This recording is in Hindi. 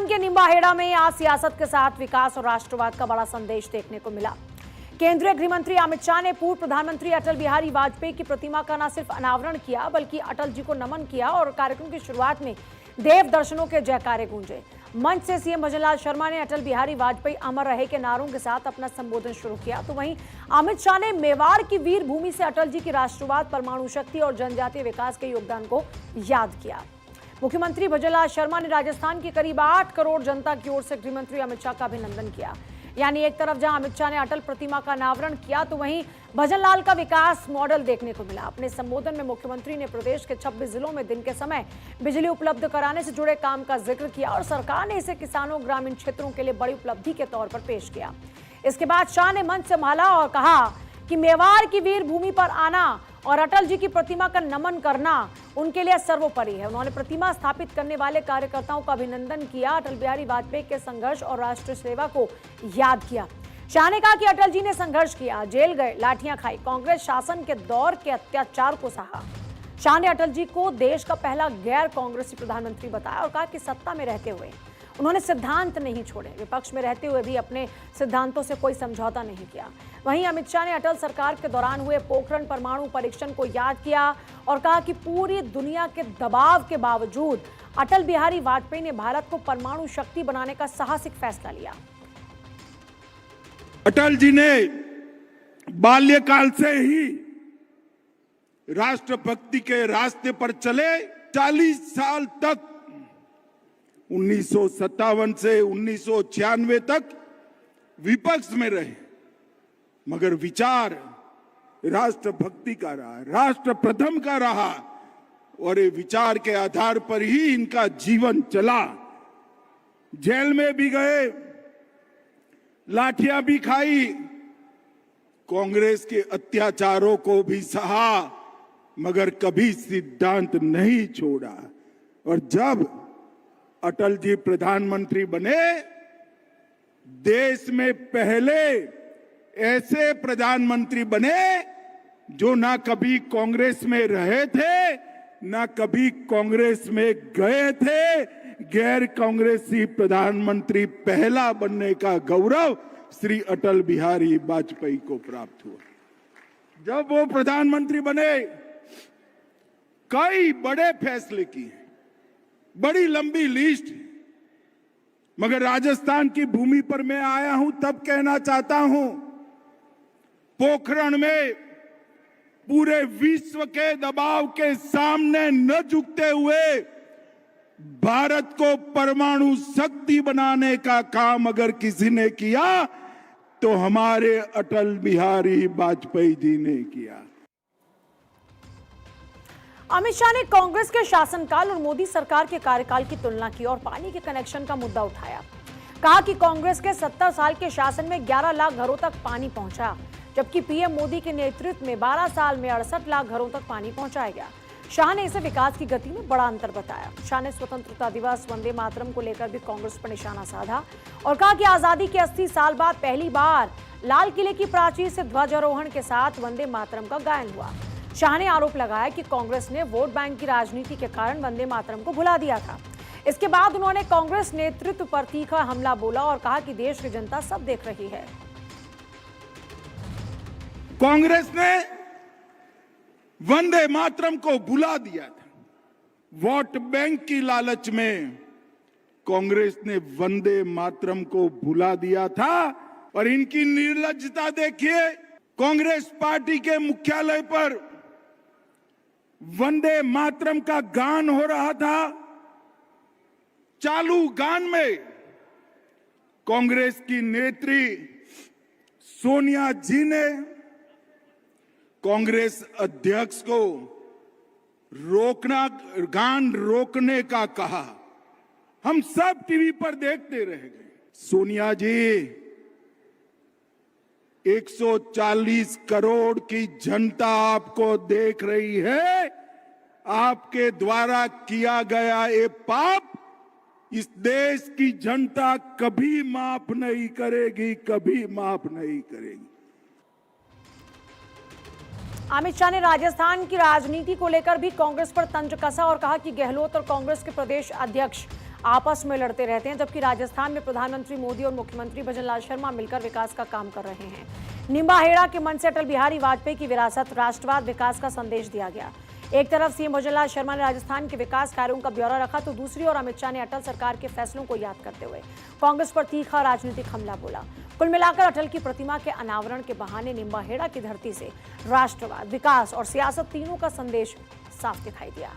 राजस्थान के निम्बाहेड़ा में आज सियासत के साथ विकास और राष्ट्रवाद का बड़ा संदेश देखने को मिला। केंद्रीय गृह मंत्री अमित शाह ने पूर्व प्रधानमंत्री अटल बिहारी वाजपेयी की प्रतिमा का न सिर्फ अनावरण किया बल्कि अटल जी को नमन किया और कार्यक्रम की शुरुआत में देव दर्शनों के जयकारे गूंजे। मंच से सीएम भजनलाल शर्मा ने अटल बिहारी वाजपेयी अमर रहे के नारों के साथ अपना संबोधन शुरू किया, तो वहीं अमित शाह ने मेवाड़ की वीर भूमि से अटल जी की राष्ट्रवाद, परमाणु शक्ति और जनजातीय विकास के योगदान को याद किया। मुख्यमंत्री भजनलाल शर्मा ने राजस्थान की करीब 8 करोड़ जनता की ओर से गृह मंत्री अमित शाह का अभिनंदन किया। यानी एक तरफ जहां अमित शाह ने अटल प्रतिमा का अनावरण किया तो वहीं भजनलाल का विकास मॉडल देखने को मिला। अपने संबोधन में मुख्यमंत्री ने प्रदेश के 26 जिलों में दिन के समय बिजली उपलब्ध कराने से जुड़े काम का जिक्र किया और सरकार ने इसे किसानों, ग्रामीण क्षेत्रों के लिए बड़ी उपलब्धि के तौर पर पेश किया। इसके बाद शाह ने मंच संभाला और कहा कि मेवाड़ की वीर भूमि पर आना और अटल जी की प्रतिमा का नमन करना उनके लिए सर्वोपरि है। उन्होंने प्रतिमा स्थापित करने वाले कार्यकर्ताओं का अभिनंदन किया, अटल बिहारी वाजपेयी के संघर्ष और राष्ट्र सेवा को याद किया। शाह ने कहा कि अटल जी ने संघर्ष किया, जेल गए, लाठियां खाई, कांग्रेस शासन के दौर के अत्याचार को सहा। शाह ने अटल जी को देश का पहला गैर कांग्रेसी प्रधानमंत्री बताया और कहा कि सत्ता में रहते हुए उन्होंने सिद्धांत नहीं छोड़े, विपक्ष में रहते हुए भी अपने सिद्धांतों से कोई समझौता नहीं किया। वहीं अमित शाह ने अटल सरकार के दौरान हुए पोखरण परमाणु परीक्षण को याद किया और कहा कि पूरी दुनिया के दबाव के बावजूद अटल बिहारी वाजपेयी ने भारत को परमाणु शक्ति बनाने का साहसिक फैसला लिया। अटल जी ने बाल्यकाल से ही राष्ट्रभक्ति के रास्ते पर चले। 40 साल तक 1957 से 1996 तक विपक्ष में रहे, मगर विचार राष्ट्रभक्ति का रहा, राष्ट्र प्रथम का रहा और ये विचार के आधार पर ही इनका जीवन चला। जेल में भी गए, लाठियां भी खाई, कांग्रेस के अत्याचारों को भी सहा, मगर कभी सिद्धांत नहीं छोड़ा। और जब अटल जी प्रधानमंत्री बने, देश में पहले ऐसे प्रधानमंत्री बने जो ना कभी कांग्रेस में रहे थे, ना कभी कांग्रेस में गए थे। गैर कांग्रेसी प्रधानमंत्री पहला बनने का गौरव श्री अटल बिहारी वाजपेयी को प्राप्त हुआ। जब वो प्रधानमंत्री बने, कई बड़े फैसले किए, बड़ी लंबी लिस्ट, मगर राजस्थान की भूमि पर मैं आया हूं तब कहना चाहता हूं, पोखरण में पूरे विश्व के दबाव के सामने न झुकते हुए भारत को परमाणु शक्ति बनाने का काम अगर किसी ने किया तो हमारे अटल बिहारी वाजपेयी जी ने किया। अमित शाह ने कांग्रेस के शासनकाल और मोदी सरकार के कार्यकाल की तुलना की और पानी के कनेक्शन का मुद्दा उठाया। कहा कि कांग्रेस के 70 साल के शासन में 11 लाख घरों तक पानी पहुंचा, जबकि पीएम मोदी के नेतृत्व में 12 साल में 68 लाख घरों तक पानी पहुंचाया गया। शाह ने इसे विकास की गति में बड़ा अंतर बताया। शाह ने स्वतंत्रता दिवस, वंदे मातरम को लेकर भी कांग्रेस पर निशाना साधा और कहा कि आजादी के 80 साल बाद पहली बार लाल किले की प्राचीर से ध्वजारोहण के साथ वंदे मातरम का गायन हुआ। शाह ने आरोप लगाया कि कांग्रेस ने वोट बैंक की राजनीति के कारण वंदे मातरम को भुला दिया था। इसके बाद उन्होंने कांग्रेस नेतृत्व पर तीखा हमला बोला और कहा कि देश की जनता सब देख रही है। कांग्रेस ने वंदे मातरम को भुला दिया था। वोट बैंक की लालच में कांग्रेस ने वंदे मातरम को भुला दिया था और इनकी निर्लज्जता देखिए। कांग्रेस पार्टी के मुख्यालय पर वंदे मातरम का गान हो रहा था। चालू गान में कांग्रेस की नेत्री सोनिया जी ने कांग्रेस अध्यक्ष को गान रोकने का कहा। हम सब टीवी पर देखते रह गए। सोनिया जी, 140 करोड़ की जनता आपको देख रही है। आपके द्वारा किया गया ये पाप इस देश की जनता कभी माफ नहीं करेगी, कभी माफ नहीं करेगी। अमित शाह ने राजस्थान की राजनीति को लेकर भी कांग्रेस पर तंज कसा और कहा कि गहलोत और कांग्रेस के प्रदेश अध्यक्ष आपस में लड़ते रहते हैं, जबकि राजस्थान में प्रधानमंत्री मोदी और मुख्यमंत्री भजनलाल शर्मा मिलकर विकास का काम कर रहे हैं। निम्बाहेड़ा के मन से अटल बिहारी वाजपेयी की विरासत, राष्ट्रवाद, विकास का संदेश दिया गया। एक तरफ सीएम भजनलाल शर्मा ने राजस्थान के विकास कार्यों का ब्यौरा रखा, तो दूसरी ओर अमित शाह ने अटल सरकार के फैसलों को याद करते हुए कांग्रेस पर तीखा राजनीतिक हमला बोला। कुल मिलाकर अटल की प्रतिमा के अनावरण के बहाने निम्बाहेड़ा की धरती से राष्ट्रवाद, विकास और सियासत तीनों का संदेश साफ दिखाई दिया।